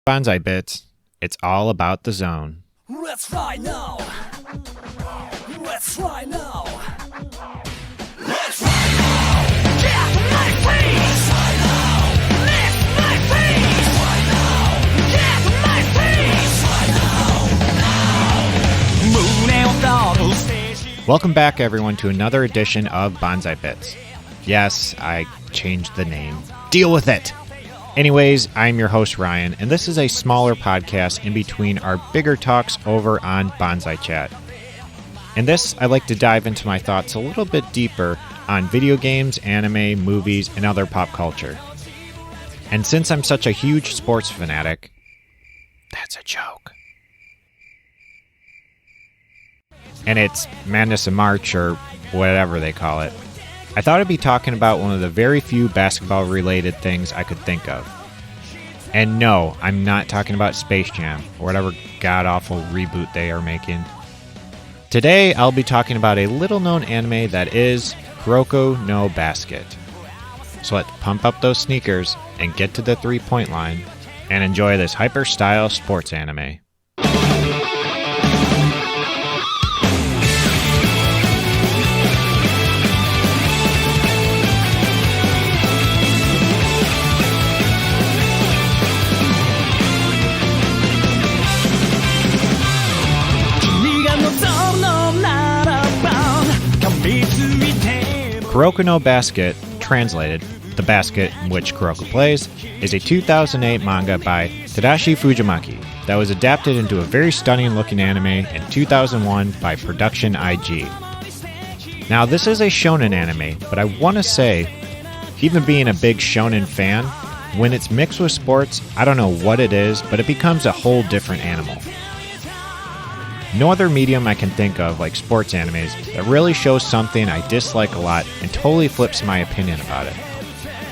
Banzai Bits, it's all about the zone. Let's fly now! Let's fly now! Let's fly now! Get my face! Let's fly now! Lift my face! Let's fly now! Get my face! Let's fly now! Welcome back, everyone, to another edition of Banzai Bits. Yes, I changed the name. Deal with it! Anyways, I'm your host, Ryan, and this is a smaller podcast in between our bigger talks over on Banzai Chat. In this, I like to dive into my thoughts a little bit deeper on video games, anime, movies, and other pop culture. And since I'm such a huge sports fanatic, that's a joke. And it's Madness in March, or whatever they call it, I thought I'd be talking about one of the very few basketball-related things I could think of. And no, I'm not talking about Space Jam, or whatever god-awful reboot they are making. Today, I'll be talking about a little-known anime that is Kuroko No Basuke. So let's pump up those sneakers and get to the three-point line, and enjoy this hyper-style sports anime. Kuroko No Basuke, translated, The Basket in Which Kuroko Plays, is a 2008 manga by Tadashi Fujimaki that was adapted into a very stunning-looking anime in 2001 by Production IG. Now, this is a shonen anime, but I want to say, even being a big shonen fan, when it's mixed with sports, I don't know what it is, but it becomes a whole different animal. No other medium I can think of like sports animes that really shows something I dislike a lot and totally flips my opinion about it.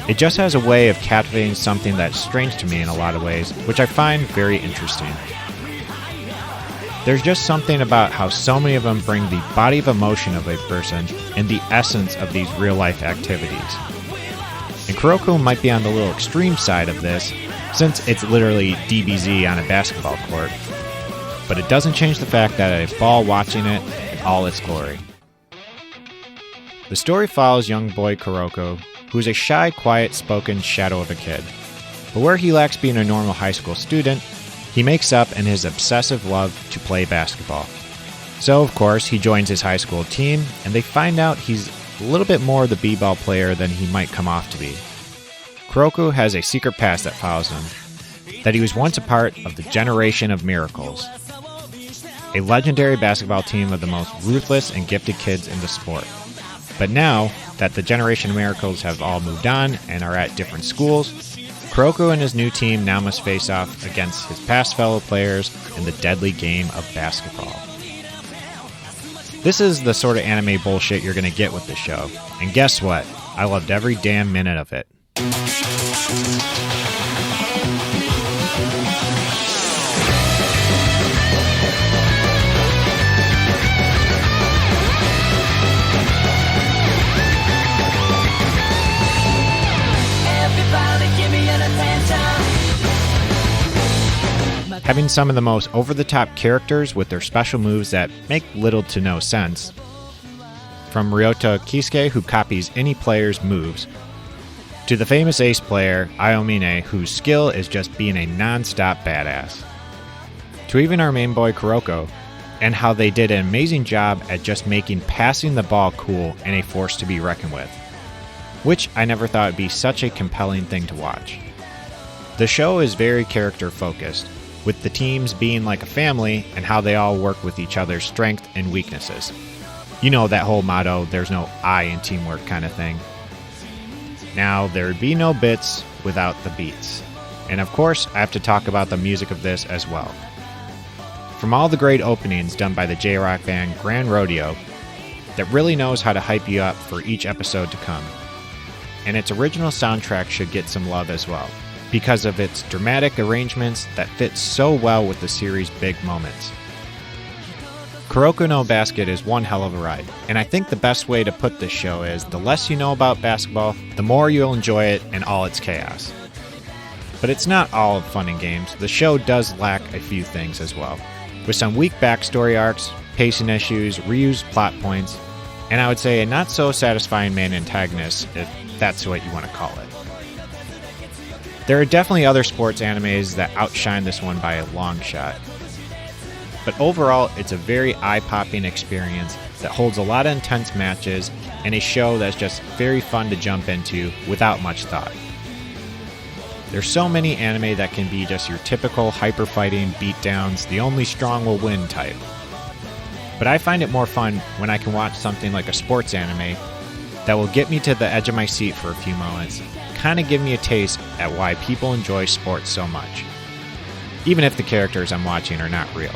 It just has a way of captivating something that's strange to me in a lot of ways, which I find very interesting. There's just something about how so many of them bring the body of emotion of a person and the essence of these real-life activities. And Kuroko might be on the little extreme side of this, since it's literally DBZ on a basketball court. But it doesn't change the fact that I fall watching it in all its glory. The story follows young boy Kuroko, who is a shy, quiet-spoken shadow of a kid. But where he lacks being a normal high school student, he makes up in his obsessive love to play basketball. So, of course, he joins his high school team, and they find out he's a little bit more the b-ball player than he might come off to be. Kuroko has a secret past that follows him, that he was once a part of the Generation of Miracles, a legendary basketball team of the most ruthless and gifted kids in the sport. But now that the Generation of Miracles have all moved on and are at different schools, Kuroko and his new team now must face off against his past fellow players in the deadly game of basketball. This is the sort of anime bullshit you're going to get with this show. And guess what? I loved every damn minute of it. Having some of the most over-the-top characters with their special moves that make little to no sense. From Ryota Kisuke, who copies any player's moves, to the famous ace player, Ayomine, whose skill is just being a non-stop badass. To even our main boy Kuroko, and how they did an amazing job at just making passing the ball cool and a force to be reckoned with. Which I never thought would be such a compelling thing to watch. The show is very character-focused, with the teams being like a family and how they all work with each other's strengths and weaknesses. You know that whole motto, there's no I in teamwork kind of thing. Now, there would be no bits without the beats. And of course, I have to talk about the music of this as well. From all the great openings done by the J-Rock band Grand Rodeo, that really knows how to hype you up for each episode to come. And its original soundtrack should get some love as well, because of its dramatic arrangements that fit so well with the series' big moments. Kuroko No Basuke is one hell of a ride, and I think the best way to put this show is the less you know about basketball, the more you'll enjoy it and all its chaos. But it's not all fun and games. The show does lack a few things as well, with some weak backstory arcs, pacing issues, reused plot points, and I would say a not so satisfying main antagonist, if that's what you want to call it. There are definitely other sports animes that outshine this one by a long shot. But overall, it's a very eye-popping experience that holds a lot of intense matches and a show that's just very fun to jump into without much thought. There's so many anime that can be just your typical hyper-fighting, beatdowns, the only strong will win type. But I find it more fun when I can watch something like a sports anime that will get me to the edge of my seat for a few moments, kind of give me a taste at why people enjoy sports so much, even if the characters I'm watching are not real.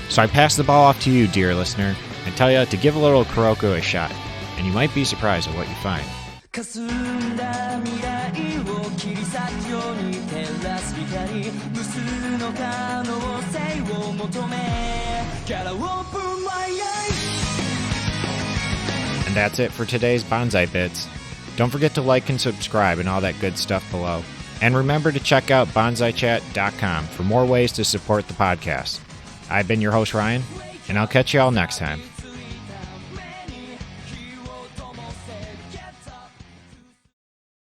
So I pass the ball off to you, dear listener, and tell you to give a little Kuroko a shot, and you might be surprised at what you find. 霞んだ未来を切り裂くように照らす光無数の可能性を求め Gotta open my eyes. And that's it for today's Banzai Bits. Don't forget to like and subscribe and all that good stuff below. And remember to check out banzaichat.com for more ways to support the podcast. I've been your host, Ryan, and I'll catch you all next time.